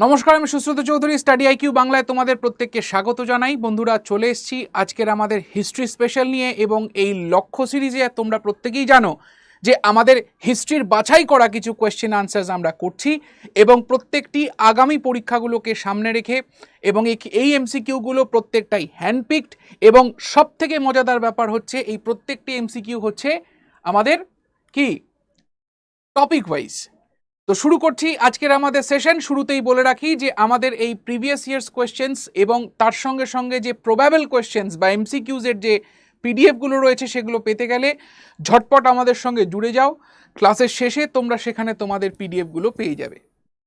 নমস্কার, আমি Sushruta Chowdhury. Study IQ বাংলায় তোমাদের প্রত্যেককে স্বাগত জানাই। বন্ধুরা, চলে এসেছি আজকের আমাদের হিস্ট্রি স্পেশাল নিয়ে, এবং এই লক্ষ্য সিরিজে তোমরা প্রত্যেকেই জানো যে আমাদের হিস্ট্রির বাছাই করা কিছু কোয়েশ্চেন আনসার্স আমরা করছি, এবং প্রত্যেকটি আগামী পরীক্ষাগুলোকে সামনে রেখে, এবং এই এমসিকিউগুলো প্রত্যেকটাই হ্যান্ডপিকড, এবং সব থেকে মজাদার ব্যাপার হচ্ছে এই প্রত্যেকটি এমসিকিউ হচ্ছে আমাদের কি টপিক ওয়াইজ। তো শুরু করছি আজকের আমাদের সেশন। শুরুতেই বলে রাখি যে আমাদের এই প্রিভিয়াস ইয়ার্স কোয়েশ্চেন্স এবং তার সঙ্গে সঙ্গে যে প্রবাবেল কোয়েশ্চেন্স বা এমসিকিউজের যে পিডিএফগুলো রয়েছে সেগুলো পেতে গেলে ঝটপট আমাদের সঙ্গে জুড়ে যাও। ক্লাসের শেষে তোমরা সেখানে তোমাদের পিডিএফগুলো পেয়ে যাবে।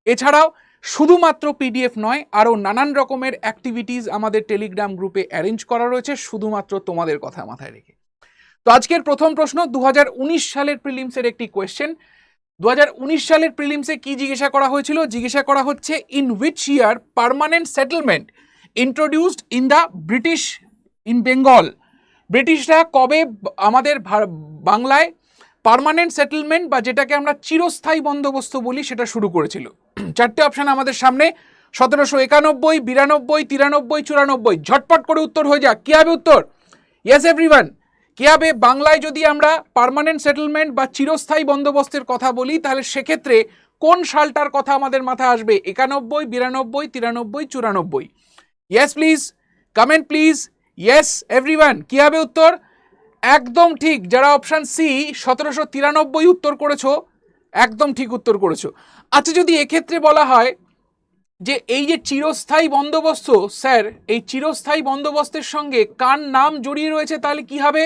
এছাড়াও শুধুমাত্র পিডিএফ নয়, আরও নানান রকমের অ্যাক্টিভিটিস আমাদের টেলিগ্রাম গ্রুপে অ্যারেঞ্জ করা রয়েছে শুধুমাত্র তোমাদের কথা মাথায় রেখে। তো আজকের প্রথম প্রশ্ন 2019 সালের প্রিলিমসের একটি কোয়েশ্চেন। 2019 সালের প্রিলিমসে কি জিজ্ঞাসা করা হয়েছিল? জিজ্ঞাসা করা হচ্ছে, in which year permanent settlement introduced in the British in Bengal. ব্রিটিশরা কবে আমাদের বাংলায় পার্মানেন্ট সেটেলমেন্ট বা যেটাকে আমরা চিরস্থায়ী বন্দোবস্ত বলি সেটা শুরু করেছিল? চারটে অপশন আমাদের সামনে, 1791, 92, 93, 94। ঝটপট করে উত্তর হয়ে যাক। কি হবে উত্তর? ইয়েস এভরিওয়ান, কি হবে? বাংলায় যদি আমরা পার্মানেন্ট সেটেলমেন্ট বা চিরস্থায়ী বন্দোবস্তের কথা বলি তাহলে সেক্ষেত্রে কোন সালটার কথা আমাদের মাথায় আসবে? 91, 92, 93, 94। Yes please, comment please. Yes everyone, কি হবে উত্তর? একদম ঠিক। যারা অপশান সি 1793 উত্তর করেছো, একদম ঠিক উত্তর করেছো। আচ্ছা, যদি এক্ষেত্রে বলা হয় যে এই যে চিরস্থায়ী বন্দোবস্ত, স্যার এই চিরস্থায়ী বন্দোবস্তের সঙ্গে কার নাম জড়িয়ে রয়েছে তাহলে কি হবে?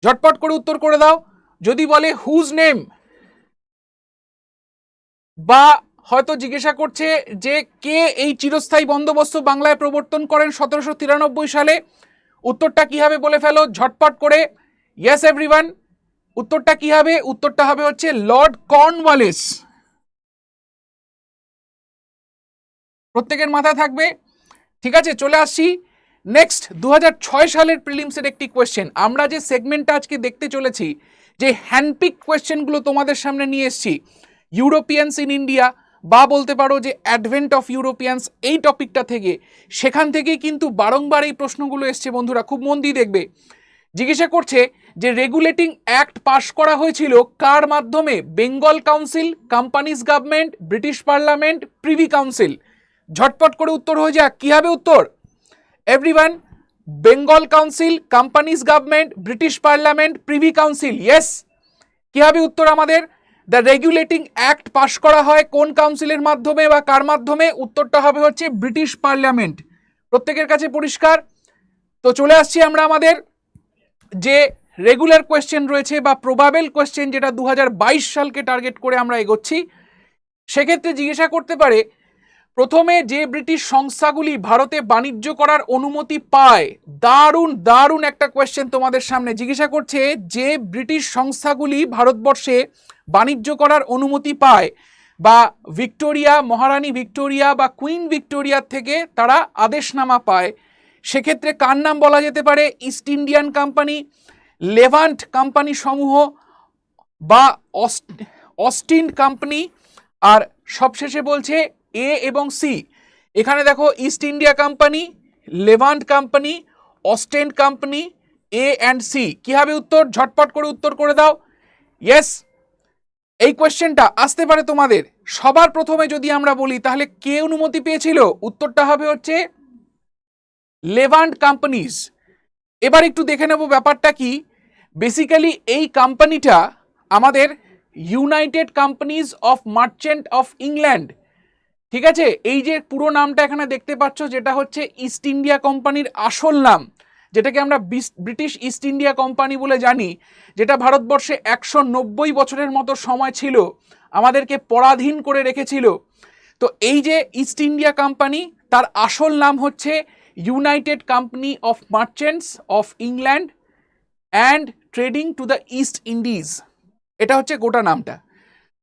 ঝটপট করে উত্তর করে দাও। যদি বলে হুজ নেম, বা হয়তো জিজ্ঞাসা করছে যে কে এই চিরস্থায়ী বন্দোবস্ত বাংলায় প্রবর্তন করেন 1793 সালে, উত্তরটা কি হবে বলে ফেলো ঝটপট করে। ইয়েস এভরিওয়ান, উত্তরটা কি হবে? উত্তরটা হবে হচ্ছে লর্ড কর্নওয়ালিস। প্রত্যেকের মাথায় থাকবে। ঠিক আছে, চলে আসছি নেক্সট 2006 সালের প্রিলিমসের একটি কোয়েশ্চেন। আমরা যে সেগমেন্টটা আজকে দেখতে চলেছি, যে হ্যান্ডপিক কোয়েশ্চেনগুলো তোমাদের সামনে নিয়ে এসেছি, ইউরোপিয়ানস ইন ইন্ডিয়া, বা বলতে পারো যে অ্যাডভেন্ট অফ ইউরোপিয়ানস, এই টপিকটা থেকে, সেখান থেকেই কিন্তু বারংবার এই প্রশ্নগুলো এসছে। বন্ধুরা খুব মন দিয়ে দেখবে। জিজ্ঞাসা করছে যে রেগুলেটিং অ্যাক্ট পাস করা হয়েছিল কার মাধ্যমে? Bengal council, companies government, British parliament, privy council. ঝটপট করে উত্তর হয়ে যাক। কি হবে উত্তর everyone? Bengal council, companies government, British parliament, privy council. Yes, কি হবে উত্তর আমাদের? দ্য রেগুলেটিং অ্যাক্ট পাস করা হয় কোন কাউন্সিলের মাধ্যমে বা কার মাধ্যমে? উত্তরটা হবে হচ্ছে ব্রিটিশ পার্লামেন্ট। প্রত্যেকের কাছে পরিষ্কার? তো চলে আসছি আমরা আমাদের যে রেগুলার কোয়েশ্চেন রয়েছে বা প্রবাবেল কোয়েশ্চেন, যেটা 2022 সালকে টার্গেট করে আমরা এগোচ্ছি। সেক্ষেত্রে জিজ্ঞাসা করতে পারে, প্রথমে যে ব্রিটিশ সংস্থাগুলি ভারতে বাণিজ্য করার অনুমতি পায়, দারুণ দারুণ একটা কোয়েশ্চেন তোমাদের সামনে। জিজ্ঞাসা করছে যে ব্রিটিশ সংস্থাগুলি ভারতবর্ষে বাণিজ্য করার অনুমতি পায়, বা ভিক্টোরিয়া, মহারানী ভিক্টোরিয়া বা কুইন ভিক্টোরিয়ার থেকে তারা আদেশনামা পায়, সেক্ষেত্রে কার নাম বলা যেতে পারে? East Indian company, Levant company সমূহ, বা অস্টিন কোম্পানি, আর সবশেষে বলছে এ এবং সি। এখানে দেখো, East India company, Levant company, Ostend company, A and C. কি হবে উত্তর? ঝটপট করে উত্তর করে দাও। ইয়েস, এই কোয়েশ্চেনটা আসতে পারে তোমাদের। সবার প্রথমে যদি আমরা বলি তাহলে কে অনুমতি পেয়েছিল? উত্তরটা হবে হচ্ছে লেভান্ট কোম্পানিজ। এবার একটু দেখে নেব ব্যাপারটা কি। বেসিক্যালি এই কোম্পানিটা আমাদের United companies of merchant of England. ঠিক আছে, এই যে পুরো নামটা এখানে দেখতে পাচ্ছ, যেটা হচ্ছে ইস্ট ইন্ডিয়া কোম্পানির আসল নাম, যেটাকে আমরা ব্রিটিশ ইস্ট ইন্ডিয়া কোম্পানি বলে জানি, যেটা ভারতবর্ষে 190 বছরের মতো সময় ছিল, আমাদেরকে পরাধীন করে রেখেছিল। তো এই যে ইস্ট ইন্ডিয়া কোম্পানি, তার আসল নাম হচ্ছে United company of merchants of England and trading to the east Indies. এটা হচ্ছে গোটা নামটা।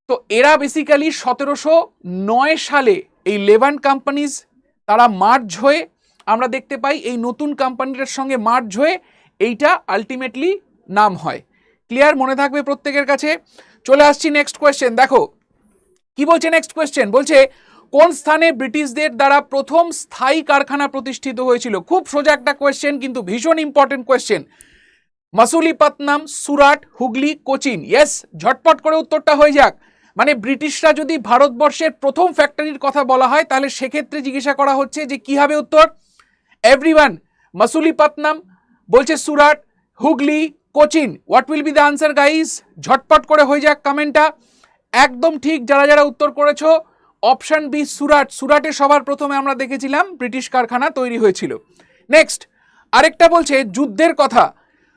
তো এরা বেসিক্যালি 1709 সালে এই লেভান্ট কোম্পানিজ তারা মার্জ হয়ে, আমরা দেখতে পাই এই নতুন কোম্পানিটার সঙ্গে মার্জ হয়ে এইটা আলটিমেটলি নাম হয়। ক্লিয়ার? মনে থাকবে প্রত্যেকের কাছে। চলে আসছি নেক্সট কোয়েশ্চেন। দেখো কি বলছে নেক্সট কোয়েশ্চেন। বলছে কোন স্থানে ব্রিটিশদের দ্বারা প্রথম স্থায়ী কারখানা প্রতিষ্ঠিত হয়েছিল? খুব সোজা একটা কোয়েশ্চেন, কিন্তু ভীষণ important question. Masulipatnam, Surat, Hooghly, Cochin. Yes, ঝটপট করে উত্তরটা হয়ে যাক। মানে ব্রিটিশরা যদি ভারতবর্ষের প্রথম ফ্যাক্টরির কথা বলা হয় তাহলে সেক্ষেত্রে জিজ্ঞাসা করা হচ্ছে যে কি হবে উত্তর? এভরিওয়ান, মাসুলিপাতনাম বলছে, Surat, Hooghly, Cochin. What will be the answer guys? ঝটপট করে হয়ে যাক কমেন্টটা। একদম ঠিক, যারা যারা উত্তর করেছো অপশন বি সুরাট। সুরাটে সবার প্রথমে আমরা দেখেছিলাম ব্রিটিশ কারখানা তৈরি হয়েছিল। নেক্সট আরেকটা বলছে যুদ্ধের কথা,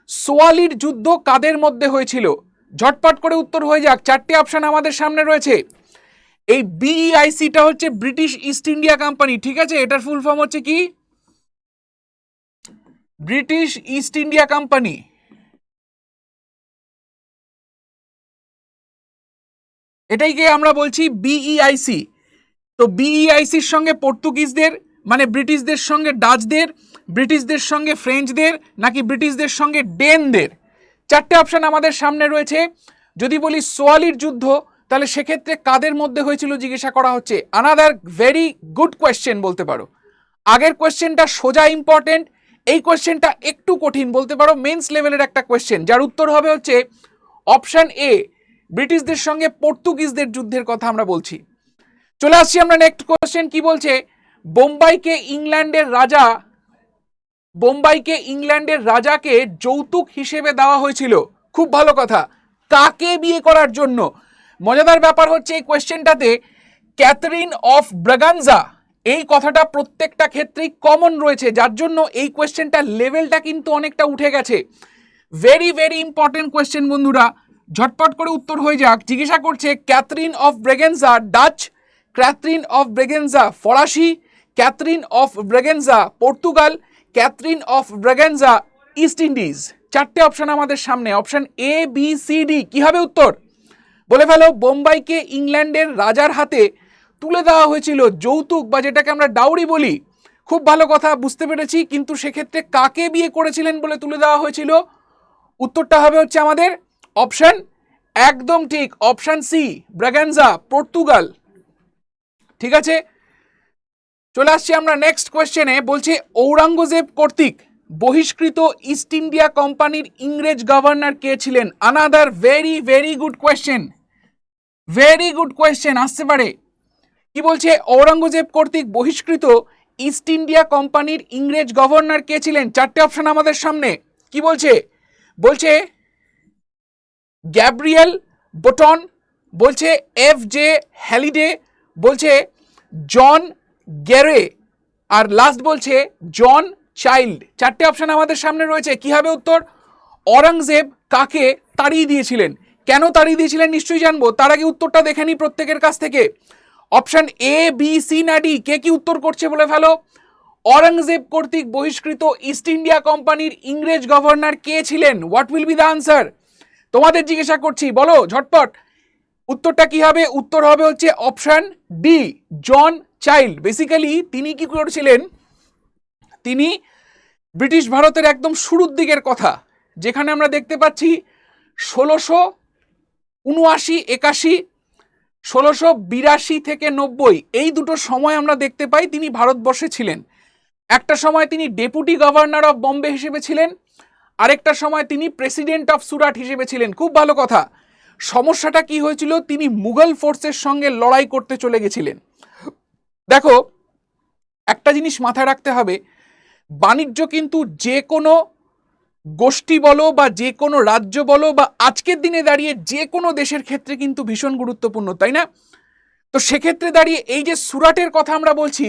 সোয়ালির যুদ্ধ কাদের মধ্যে হয়েছিল? ঝটপট করে উত্তর হয়ে যাক। চারটে অপশন আমাদের সামনে রয়েছে। এই বিইআইসিটা হচ্ছে ব্রিটিশ ইস্ট ইন্ডিয়া কোম্পানি, ঠিক আছে? এটার ফুল ফর্ম হচ্ছে কি? British East India Company. এটাইকে আমরা বলছি বিইআইসি। তো বিইআইসির সঙ্গে পর্তুগিজদের মানে ব্রিটিশদের সঙ্গে ডাচদের, ব্রিটিশদের সঙ্গে ফ্রেঞ্চদের, নাকি ব্রিটিশদের সঙ্গে ডেনদের? চারটে অপশন আমাদের সামনে রয়েছে। যদি বলি সোয়ালির যুদ্ধ তাহলে সেক্ষেত্রে কাদের মধ্যে হয়েছিল জিজ্ঞাসা করা হচ্ছে। আনাদার ভেরি গুড কোয়েশ্চেন বলতে পারো। আগের কোয়েশ্চেনটা সোজা ইম্পর্টেন্ট, এই কোয়েশ্চেনটা একটু কঠিন বলতে পারো, মেন্স লেভেলের একটা কোয়েশ্চেন, যার উত্তর হবে হচ্ছে অপশন এ, ব্রিটিশদের সঙ্গে পর্তুগিজদের যুদ্ধের কথা আমরা বলছি। চলে আসছি আমরা নেক্সট কোয়েশ্চেন। কি বলছে? বোম্বাইকে ইংল্যান্ডের রাজাকে যৌতুক হিসেবে দেওয়া হয়েছিল। খুব ভালো কথা। কাকে বিয়ে করার জন্য? মজাদার ব্যাপার হচ্ছে এই কোয়েশ্চেনটাতে ক্যাথরিন অফ ব্রাগানজা এই কথাটা প্রত্যেকটা ক্ষেত্রেই কমন রয়েছে, যার জন্য এই কোয়েশ্চেনটার লেভেলটা কিন্তু অনেকটা উঠে গেছে। ভেরি ভেরি ইম্পর্টেন্ট কোয়েশ্চেন বন্ধুরা, ঝটপট করে উত্তর হয়ে যাক। জিজ্ঞাসা করছে Catherine of Braganza Dutch, Catherine of Braganza ফরাসি, Catherine of Braganza Portugal, Catherine of Braganza East Indies. চারটে অপশন আমাদের সামনে, option A B C D. কি হবে উত্তর? বলে ফেলো। বোম্বাইকে ইংল্যান্ডের রাজার হাতে তুলে দেওয়া হয়েছিল যৌতুক, বা যেটাকে আমরা ডাউরি বলি। খুব ভালো কথা, বুঝতে পেরেছি, কিন্তু সেক্ষেত্রে কাকে বিয়ে করেছিলেন বলে তুলে দেওয়া হয়েছিল? উত্তরটা হবে হচ্ছে আমাদের অপশন, একদম ঠিক, অপশন সি, ব্রাগানজা পর্তুগাল। ঠিক আছে, চলে আসছি আমরা নেক্সট কোয়েশ্চেনে। বলছে ঔরঙ্গজেব কর্তৃক বহিষ্কৃত ইস্ট ইন্ডিয়া কোম্পানির ইংরেজ গভর্নর কে ছিলেন? Another very very good question, very good question আসতে পারে। কি বলছে? ঔরঙ্গজেব কর্তৃক বহিষ্কৃত ইস্ট ইন্ডিয়া কোম্পানির ইংরেজ গভর্নর কে ছিলেন? চারটে অপশন আমাদের সামনে। কি বলছে? বলছে গ্যাব্রিয়েল বোটন, বলছে এফ জে হ্যালিডে, বলছে জন গ্যারে, আর লাস্ট বলছে জন চাইল্ড। চারটে অপশন আমাদের সামনে রয়েছে। কি হবে উত্তর? ঔরঙ্গজেব কাকে তাড়িয়ে দিয়েছিলেন? কেন তাড়িয়ে দিয়েছিলেন নিশ্চয়ই জানবো, তার আগে উত্তরটা দেখে নিই প্রত্যেকের কাছ থেকে। অপশন এ বি সি না ডি, কে কি উত্তর করছে বলে ফেলো। ঔরঙ্গজেব কর্তৃক বহিষ্কৃত ইস্ট ইন্ডিয়া কোম্পানির ইংরেজ গভর্নর কে ছিলেন? What will be the answer? তোমাদের জিজ্ঞাসা করছি, বলো ঝটপট। উত্তরটা কি হবে? উত্তর হবে হচ্ছে অপশন ডি, জন চাইল্ড। বেসিক্যালি তিনি কি করেছিলেন? তিনি ব্রিটিশ ভারতের একদম শুরুর দিকের কথা, যেখানে আমরা দেখতে পাচ্ছি 1679-81, 1682 থেকে 90, এই দুটো সময় আমরা দেখতে পাই তিনি ভারতবর্ষে ছিলেন। একটা সময় তিনি ডেপুটি গভর্নর অফ বম্বে হিসেবে ছিলেন, আরেকটা সময় তিনি প্রেসিডেন্ট অফ সুরাট হিসেবে ছিলেন। খুব ভালো কথা। সমস্যাটা কি হয়েছিল? তিনি মুঘল ফোর্সের সঙ্গে লড়াই করতে চলে গেছিলেন। দেখো, একটা জিনিস মাথায় রাখতে হবে, বাণিজ্য কিন্তু যে কোনো গোষ্ঠী বলো বা যে কোনো রাজ্য বলো বা আজকের দিনে দাঁড়িয়ে যে কোনো দেশের ক্ষেত্রে কিন্তু ভীষণ গুরুত্বপূর্ণ, তাই না? তো সেক্ষেত্রে দাঁড়িয়ে এই যে সুরাটের কথা আমরা বলছি,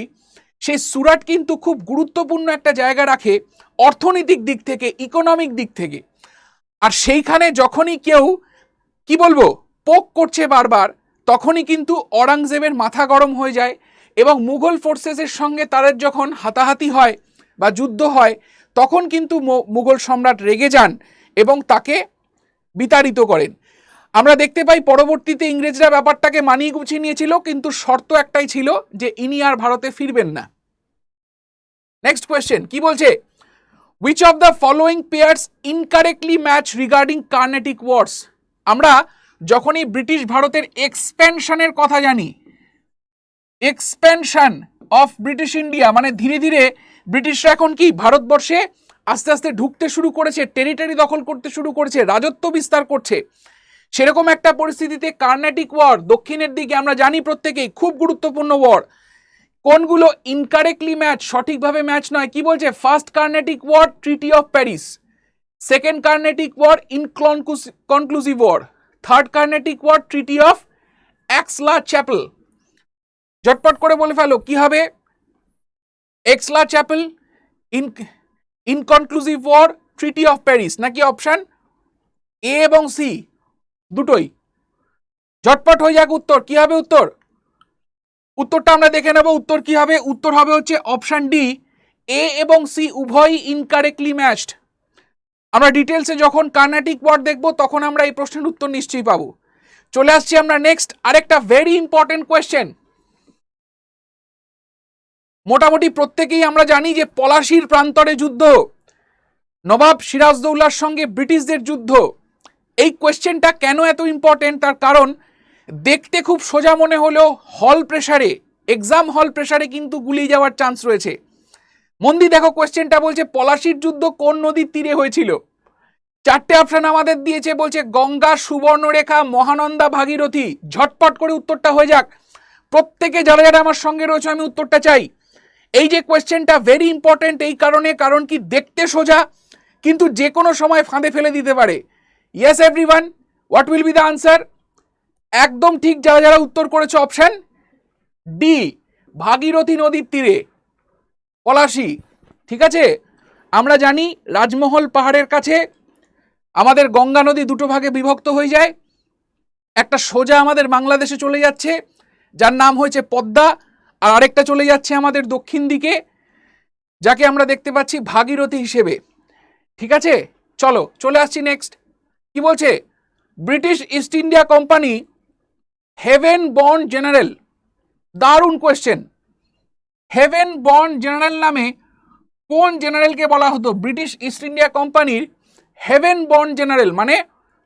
সেই সুরাট কিন্তু খুব গুরুত্বপূর্ণ একটা জায়গা রাখে অর্থনৈতিক দিক থেকে, ইকোনমিক দিক থেকে। আর সেইখানে যখনই কেউ কি বলবো পোক করছে বারবার, তখনই কিন্তু ঔরঙ্গজেবের মাথা গরম হয়ে যায়, এবং মুঘল ফোর্সেসের সঙ্গে তাদের যখন হাতাহাতি হয় বা যুদ্ধ হয়, তখন কিন্তু মুঘল সম্রাট রেগে যান এবং তাকে বিতাড়িত করেন। আমরা দেখতে পাই পরবর্তীতে ইংরেজরা ব্যাপারটাকে মানিয়ে গুছিয়ে নিয়েছিল, কিন্তু শর্ত একটাই ছিল যে ইনি আর ভারতে ফিরবেন না। নেক্সট কোয়েশ্চেন কি বলছে? which of the following pairs incorrectly match regarding Carnatic wars? আমরা যখনই ব্রিটিশ ভারতের এক্সপ্যানশনের কথা জানি, এক্সপেনশন অফ ব্রিটিশ ইন্ডিয়া, মানে ধীরে ধীরে ব্রিটিশরা এখন কি ভারতবর্ষে আস্তে আস্তে ঢুকতে শুরু করেছে, টেরিটরি দখল করতে শুরু করেছে, রাজত্ব বিস্তার করছে। সেরকম একটা পরিস্থিতিতে কার্নেটিক ওয়ার, দক্ষিণের দিকে আমরা জানি প্রত্যেকেই খুব গুরুত্বপূর্ণ ওয়ার, কোনগুলো ইনকারেক্টলি ম্যাচ, সঠিকভাবে ম্যাচ নয়। কি বলছে? First Carnatic war treaty of Paris, second Carnatic war inconclusive war, third Carnatic war treaty of Aix-la-Chapelle. ঝটপট করে বলে ফেলো কি হবে? Aix-la-Chapelle, inconclusive war, treaty of Paris, নাকি অপশন এ এবং সি দুটোই? ঝটপট হয়ে যাক উত্তর। কি হবে উত্তর? উত্তরটা আমরা দেখে নেব। উত্তর কি হবে? উত্তর হবে হচ্ছে অপশন ডি, এ এবং সি উভয়ই ইনকারেক্টলি ম্যাচড। আমরা ডিটেলসে যখন কার্নেটিক ওয়ার দেখব তখন আমরা এই প্রশ্নের উত্তর নিশ্চয়ই পাবো। চলে আসছি আমরা নেক্সট আরেকটা ভেরি ইম্পর্টেন্ট কোয়েশ্চেন। মোটামুটি প্রত্যেকেই আমরা জানি যে পলাশির প্রান্তরে যুদ্ধ, নবাব সিরাজদৌল্লার সঙ্গে ব্রিটিশদের যুদ্ধ। এই কোয়েশ্চেনটা কেন এত ইম্পর্টেন্ট? তার কারণ দেখতে খুব সোজা মনে হলেও হল প্রেসারে, এক্সাম হল প্রেসারে কিন্তু গুলিয়ে যাওয়ার চান্স রয়েছে। মন দিয়ে দেখো, কোয়েশ্চেনটা বলছে পলাশির যুদ্ধ কোন নদীর তীরে হয়েছিল? চারটে অপশন আমাদের দিয়েছে, বলছে গঙ্গা, সুবর্ণরেখা, মহানন্দা, ভাগীরথী। ঝটপট করে উত্তরটা হয়ে যাক। প্রত্যেকে যারা যারা আমার সঙ্গে রয়েছে আমি উত্তরটা চাই। এই যে কোয়েশ্চেনটা ভেরি ইম্পর্টেন্ট এই কারণে, কারণ কি দেখতে সোজা কিন্তু যে কোনো সময় ফাঁদে ফেলে দিতে পারে। Yes everyone, what will be the answer? একদম ঠিক, যারা যারা উত্তর করেছে অপশন ডি, ভাগীরথী নদীর তীরে পলাশি। ঠিক আছে, আমরা জানি রাজমহল পাহাড়ের কাছে আমাদের গঙ্গা নদী দুটো ভাগে বিভক্ত হয়ে যায়। একটা সোজা আমাদের বাংলাদেশে চলে যাচ্ছে যার নাম হয়েছে পদ্মা, আর আরেকটা চলে যাচ্ছে আমাদের দক্ষিণ দিকে যাকে আমরা দেখতে পাচ্ছি ভাগীরথী হিসেবে। ঠিক আছে, চলো চলে আসছি নেক্সট। কি বলছে? British East India company heaven born general, দারুণ কোয়েশ্চেন। হেভেন বর্ন জেনারেল নামে কোন জেনারেলকে বলা হতো? ব্রিটিশ ইস্ট ইন্ডিয়া কোম্পানির হেভেন বর্ন জেনারেল, মানে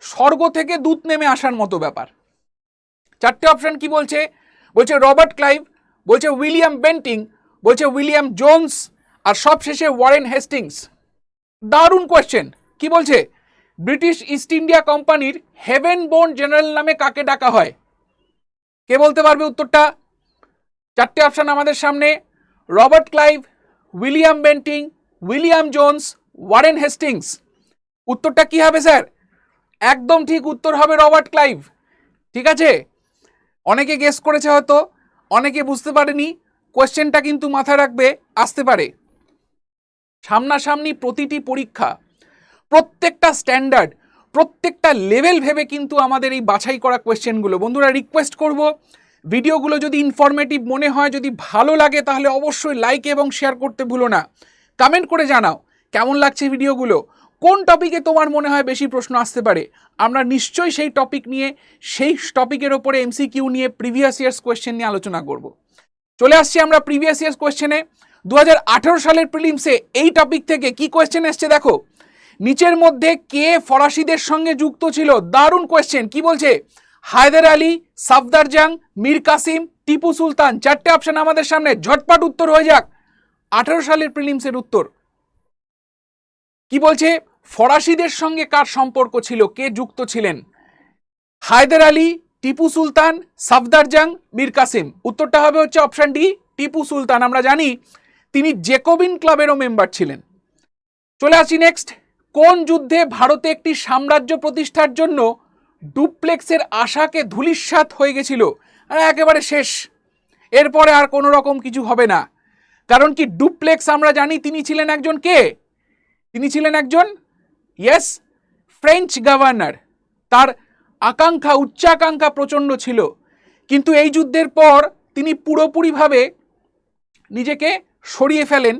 স্বর্গ থেকে দূত নেমে আসার মতো ব্যাপার। চারটে অপশন কি বলছে? বলছে রবার্ট ক্লাইভ, বলছে উইলিয়াম বেন্টিং, বলছে উইলিয়াম জোন্স, আর সবশেষে ওয়ারেন হেস্টিংস। দারুণ কোয়েশ্চেন। কি বলছে? ব্রিটিশ ইস্ট ইন্ডিয়া কোম্পানির হেভেন বর্ন জেনারেল নামে কাকে ডাকা হয়? কে বলতে পারবে উত্তরটা? চারটে অপশন আমাদের সামনে, Robert Clive, William Bentinck, William Jones, Warren Hastings. উত্তরটা কি হবে স্যার? একদম ঠিক, উত্তর হবে রবার্ট ক্লাইভ। ঠিক আছে, অনেকে গেস করেছে হয়তো, অনেকে বুঝতে পারেনি। কোয়েশ্চেনটা কিন্তু মাথায় রাখবে, আসতে পারে। সামনাসামনি প্রতিটি পরীক্ষা, প্রত্যেকটা স্ট্যান্ডার্ড, প্রত্যেকটা লেভেল ভেবে কিন্তু আমাদের এই বাছাই করা কোয়েশ্চেনগুলো। বন্ধুরা রিকোয়েস্ট করব, ভিডিওগুলো যদি ইনফরমেটিভ মনে হয়, যদি ভালো লাগে তাহলে অবশ্যই লাইক এবং শেয়ার করতে ভুলো না। কমেন্ট করে জানাও কেমন লাগছে ভিডিওগুলো, কোন টপিকে তোমার মনে হয় বেশি প্রশ্ন আসতে পারে। আমরা নিশ্চয়ই সেই টপিক নিয়ে, সেই টপিকের ওপরে এমসিকিউ নিয়ে, প্রিভিয়াস ইয়ার্স কোয়েশ্চেন নিয়ে আলোচনা করব। চলে আসছি আমরা প্রিভিয়াস ইয়ার্স কোয়েশ্চেনে। 2018 সালের প্রিলিমসে এই টপিক থেকে কি কোয়েশ্চেন এসছে দেখো। নিচের মধ্যে কে ফরাসিদের সঙ্গে যুক্ত ছিল? দারুণ কোয়েশ্চেন। কি বলছে? হায়দার আলী, সাফদারজাং, মীর কাসিম, টিপু সুলতান। চারটে অপশন আমাদের সামনে, ঝটপট উত্তর হয়ে যাক। 18 সালের প্রিলিমসের উত্তর কি বলছে? ফরাসিদের সঙ্গে কার সম্পর্ক ছিল, কে যুক্ত ছিলেন? হায়দার আলী, টিপু সুলতান, সাফদারজাং, মীর কাসিম। উত্তরটা হবে হচ্ছে অপশন ডি, টিপু সুলতান। আমরা জানি তিনি জেকোবিন ক্লাবেরও মেম্বার ছিলেন। চলে আসি নেক্সট। কোন যুদ্ধে ভারতে একটি সাম্রাজ্য প্রতিষ্ঠার জন্য ডুপ্লেক্সের আশাকে ধূলিসাৎ হয়ে গেছিল? একেবারে শেষ, এরপরে আর কোনো রকম কিছু হবে না। কারণ কি ডুপ্লেক্স আমরা জানি তিনি ছিলেন একজন কে? তিনি ছিলেন একজন ইয়েস ফ্রেঞ্চ গভর্নর। তার আকাঙ্ক্ষা, উচ্চাকাঙ্ক্ষা প্রচণ্ড ছিল, কিন্তু এই যুদ্ধের পর তিনি পুরোপুরিভাবে নিজেকে সরিয়ে ফেলেন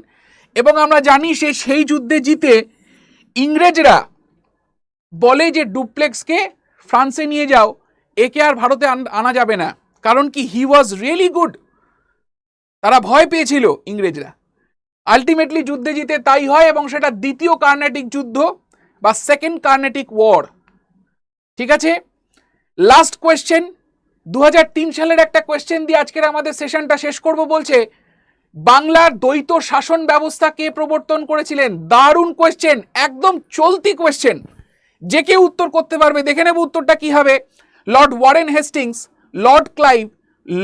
এবং আমরা জানি সেই যুদ্ধে জিতে ইংরেজরা বলে যে ডুপ্লেক্সকে ফ্রান্সে নিয়ে যাও, একে আর ভারতে আনা যাবে না। কারণ কি হি ওয়াজ রিয়েলি গুড। তারা ভয় পেয়েছিল ইংরেজরা। আলটিমেটলি যুদ্ধে জিতে তাই হয় এবং সেটা দ্বিতীয় কার্নেটিক যুদ্ধ বা সেকেন্ড কার্নেটিক ওয়ার। ঠিক আছে, লাস্ট কোয়েশ্চেন 2003 সালের একটা কোয়েশ্চেন দিয়ে আজকের আমাদের সেশনটা শেষ করব। বলছে বাংলার দ্বৈত শাসন ব্যবস্থা কে প্রবর্তন করেছিলেন? দারুণ কোয়েশ্চেন, একদম চলতি কোয়েশ্চেন, যে কেউ উত্তর করতে পারবে। দেখে নেব উত্তরটা কি হবে। Lord Warren Hastings, Lord Clive,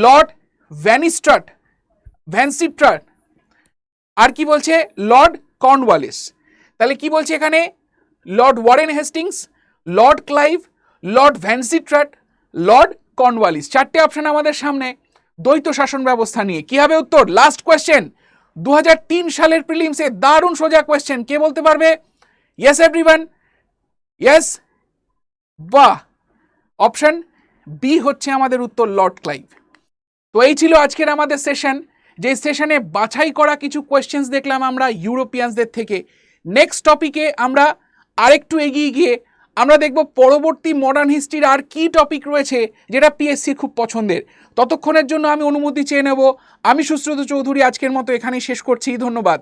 Lord Vansittart, আর কি বলছে লর্ড কর্নওয়ালিস। তাহলে কি বলছে এখানে? Lord Warren Hastings, Lord Clive, Lord Vansittart, Lord Cornwallis. চারটে অপশন আমাদের সামনে দ্বৈত শাসন ব্যবস্থা নিয়ে। কি হবে উত্তর? লাস্ট কোয়েশ্চেন 2003 সালের প্রিলিমসে, দারুণ সোজা কোয়েশ্চেন, কে বলতে পারবে? ইয়েস এভরিওয়ান, ইয়েস, বাহ, অপশন বি হচ্ছে আমাদের উত্তর, লর্ড ক্লাইভ। তো এই ছিল আজকের আমাদের সেশন, যে সেশনে বাছাই করা কিছু কোয়েশ্চেন্স দেখলাম আমরা ইউরোপিয়ানসদের থেকে। নেক্সট টপিকে আমরা আরেকটু এগিয়ে গিয়ে আমরা দেখব পরবর্তী মডার্ন হিস্ট্রির আর কি টপিক রয়েছে যেটা পিএসসি খুব পছন্দের। ততক্ষণের জন্য আমি অনুমতি চেয়ে নেব। আমি সুশ্রুত চৌধুরী আজকের মতো এখানেই শেষ করছি। ধন্যবাদ।